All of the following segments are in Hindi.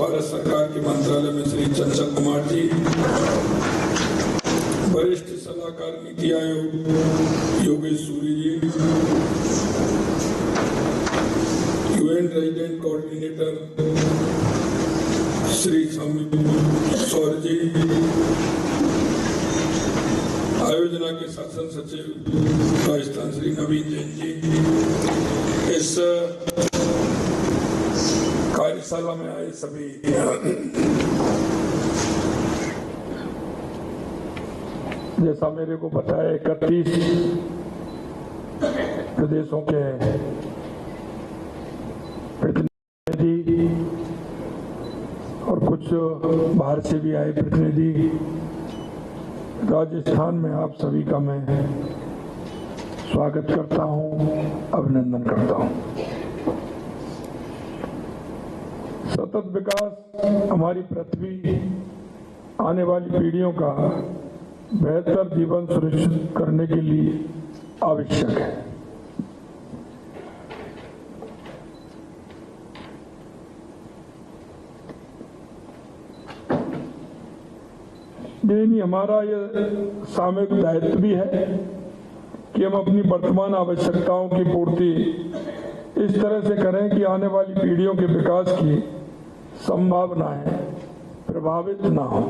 भारत सरकार के मंत्रालय में श्री चंचल कुमार जी, वरिष्ठ सलाहकार नीति आयोग योगेश सूरी जी, यूएन रेजिडेंट कोऑर्डिनेटर श्री सौर जी, आयोजना के शासन सचिव राजस्थान श्री नवीन जैन जी, इस कार्यशाला में आए सभी जैसा मेरे को पता है 31 प्रदेशों के प्रतिनिधि और कुछ बाहर से भी आए प्रतिनिधि, राजस्थान में आप सभी का मैं स्वागत करता हूं, अभिनंदन करता हूं। सतत विकास हमारी पृथ्वी आने वाली पीढ़ियों का बेहतर जीवन सुनिश्चित करने के लिए आवश्यक है। लेकिन हमारा यह सामूहिक दायित्व भी है कि हम अपनी वर्तमान आवश्यकताओं की पूर्ति इस तरह से करें कि आने वाली पीढ़ियों के विकास की संभावनाएं प्रभावित ना हो।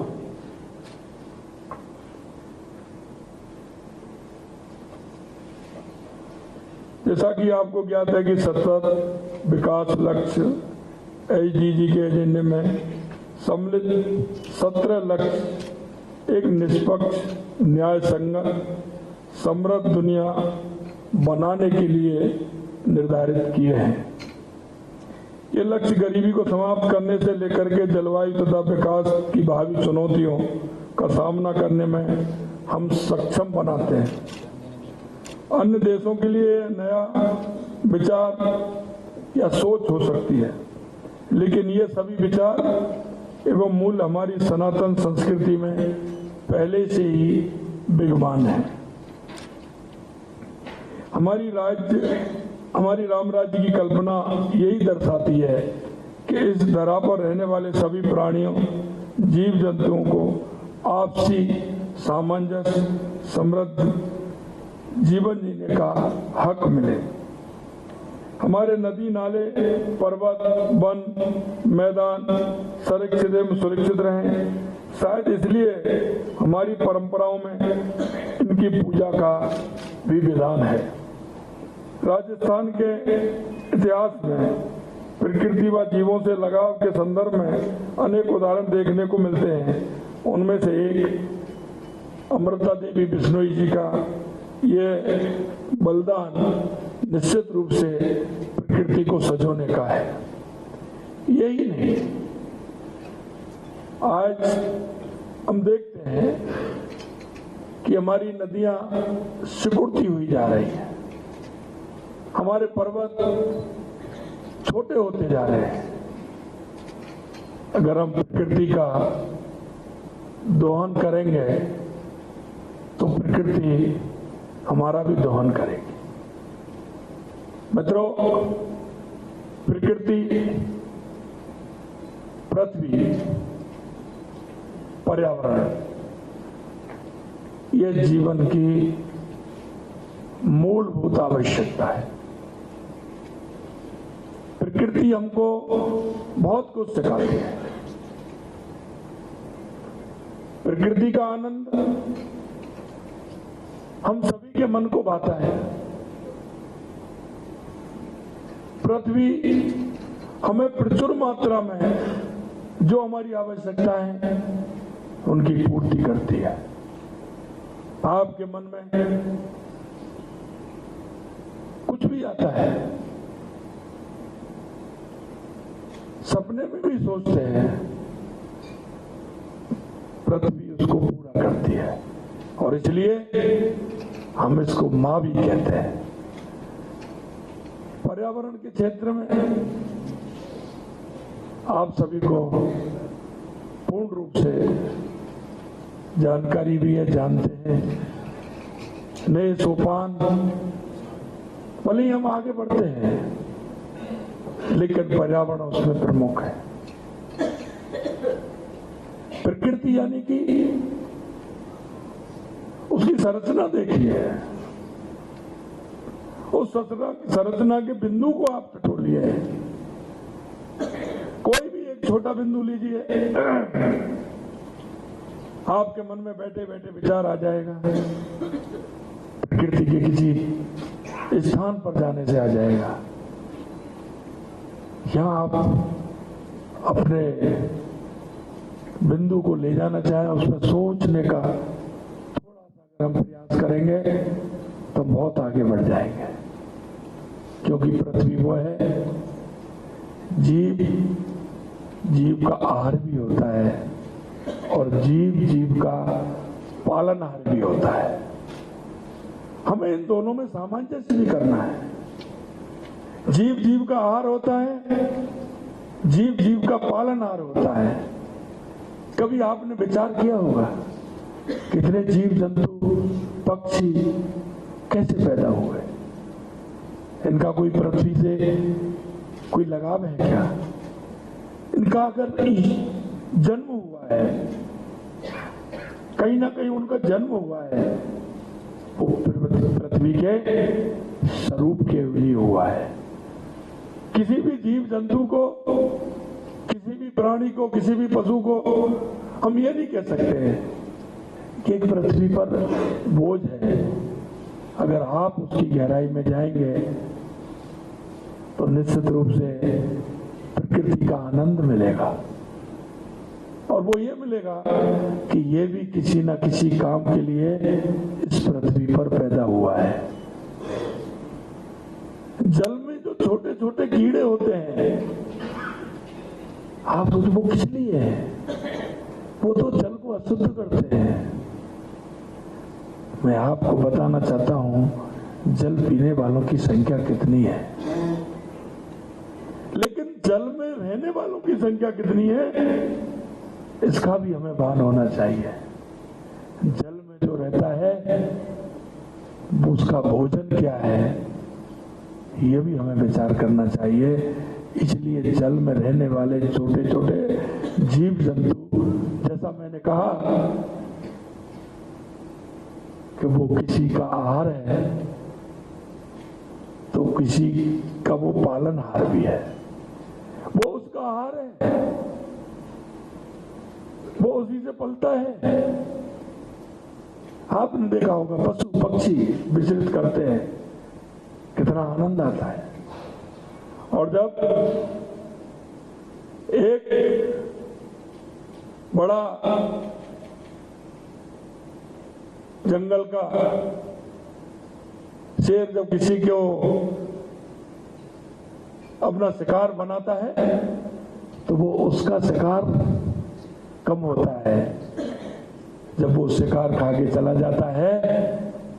जैसा कि आपको ज्ञात है कि सतत विकास लक्ष्य SDG के एजेंडे में सम्मिलित 17 लक्ष्य एक निष्पक्ष, न्याय संगत, समृद्ध दुनिया बनाने के लिए निर्धारित किए हैं। ये लक्ष्य गरीबी को समाप्त करने से लेकर के जलवायु तथा विकास की भावी चुनौतियों का सामना करने में हम सक्षम बनाते हैं। अन्य देशों के लिए नया विचार या सोच हो सकती है, लेकिन ये सभी विचार एवं मूल हमारी सनातन संस्कृति में पहले से ही विद्यमान है। हमारी राम राज्य की कल्पना यही दर्शाती है कि इस धरा पर रहने वाले सभी प्राणियों, जीव जंतुओं को आपसी सामंजस्य, समृद्ध जीवन जीने का हक मिले। हमारे नदी नाले, पर्वत, वन, मैदान संरक्षित एवं सुरक्षित रहें। शायद इसलिए हमारी परंपराओं में इनकी पूजा का भी विधान है। राजस्थान के इतिहास में प्रकृति व जीवों से लगाव के संदर्भ में अनेक उदाहरण देखने को मिलते हैं। उनमें से एक अमृता देवी बिश्नोई जी का ये बलिदान निश्चित रूप से प्रकृति को संजोने का है। यही नहीं, आज हम देखते हैं कि हमारी नदियां सिकुड़ती हुई जा रही हैं, हमारे पर्वत छोटे होते जा रहे हैं। अगर हम प्रकृति का दोहन करेंगे तो प्रकृति हमारा भी दोहन करेगी। मित्रों, प्रकृति, पृथ्वी, पर्यावरण, यह जीवन की मूलभूत आवश्यकता है। प्रकृति हमको बहुत कुछ सिखाती है। प्रकृति का आनंद हम सभी के मन को भाता है। पृथ्वी हमें प्रचुर मात्रा में जो हमारी आवश्यकता है उनकी पूर्ति करती है। आपके मन में कुछ भी आता है, सपने में भी सोचते हैं, पृथ्वी उसको पूरा करती है और इसलिए हम इसको मां भी कहते हैं। पर्यावरण के क्षेत्र में आप सभी को पूर्ण रूप से जानकारी भी है, जानते हैं। नए सोपान भले ही हम आगे बढ़ते हैं, लेकिन पर्यावरण उसमें प्रमुख है। प्रकृति यानी कि उसकी संरचना देखिए, उस संरचना के बिंदु को आप टटोलिए। कोई भी एक छोटा बिंदु लीजिए, आपके मन में बैठे बैठे विचार आ जाएगा, प्रकृति के किसी स्थान पर जाने से आ जाएगा। यहां आप अपने बिंदु को ले जाना चाहें, उसमें सोचने का थोड़ा सा अगर हम प्रयास करेंगे तो बहुत आगे बढ़ जाएंगे। क्योंकि पृथ्वी वो है, जीव का आहार भी होता है और जीव का पालनहार भी होता है। हमें इन दोनों में सामंजस्य भी करना है। जीव का आहार होता है, जीव का पालनहार होता है। कभी आपने विचार किया होगा कितने जीव जंतु पक्षी कैसे पैदा हुए? इनका कोई पृथ्वी से कोई लगाव है क्या? इनका अगर जन्म हुआ है, कहीं ना कहीं उनका जन्म हुआ है, वो पृथ्वी के स्वरूप के लिए हुआ है। किसी भी जीव जंतु को, किसी भी प्राणी को, किसी भी पशु को हम ये नहीं कह सकते हैं कि एक पृथ्वी पर बोझ है। अगर आप उसकी गहराई में जाएंगे तो निश्चित रूप से प्रकृति का आनंद मिलेगा, और वो ये मिलेगा कि ये भी किसी न किसी काम के लिए इस पृथ्वी पर पैदा हुआ है। जल में जो छोटे छोटे कीड़े होते हैं, आप सोचो वो किस लिए है? वो तो जल को अशुद्ध करते हैं। मैं आपको बताना चाहता हूं जल पीने वालों की संख्या कितनी है, लेकिन जल में रहने वालों की संख्या कितनी है इसका भी हमें भान होना चाहिए। जल में जो रहता है उसका भोजन क्या है, ये भी हमें विचार करना चाहिए। इसलिए जल में रहने वाले छोटे छोटे जीव जंतु, जैसा मैंने कहा कि वो किसी का आहार है तो किसी का वो पालनहार भी है। वो उसका आहार है, वो उसी से पलता है। आपने देखा होगा पशु पक्षी विचरित करते हैं, कितना आनंद आता है। और जब एक बड़ा जंगल का शेर जब किसी को अपना शिकार बनाता है तो वो उसका शिकार कम होता है। जब वो शिकार खा के चला जाता है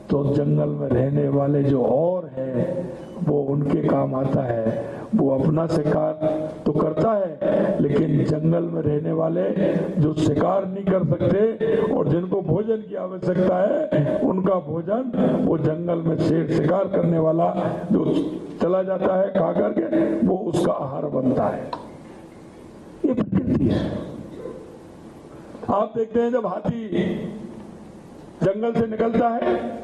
तो जंगल में रहने वाले जो और है वो उनके काम आता है। वो अपना शिकार तो करता है, लेकिन जंगल में रहने वाले जो शिकार नहीं कर सकते और जिनको भोजन की आवश्यकता है, उनका भोजन वो जंगल में शेर शिकार करने वाला जो चला जाता है खा करके, वो उसका आहार बनता है। ये प्रकृति है। आप देखते हैं जब हाथी जंगल से निकलता है,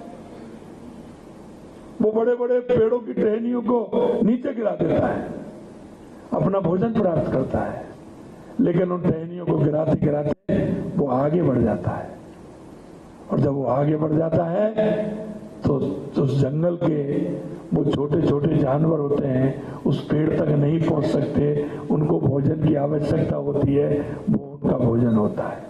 वो बड़े बड़े पेड़ों की टहनियों को नीचे गिरा देता है, अपना भोजन प्राप्त करता है। लेकिन उन टहनियों को गिराते गिराते वो आगे बढ़ जाता है, और जब वो आगे बढ़ जाता है तो उस जंगल के वो छोटे छोटे जानवर होते हैं उस पेड़ तक नहीं पहुंच सकते, उनको भोजन की आवश्यकता होती है, वो उनका भोजन होता है।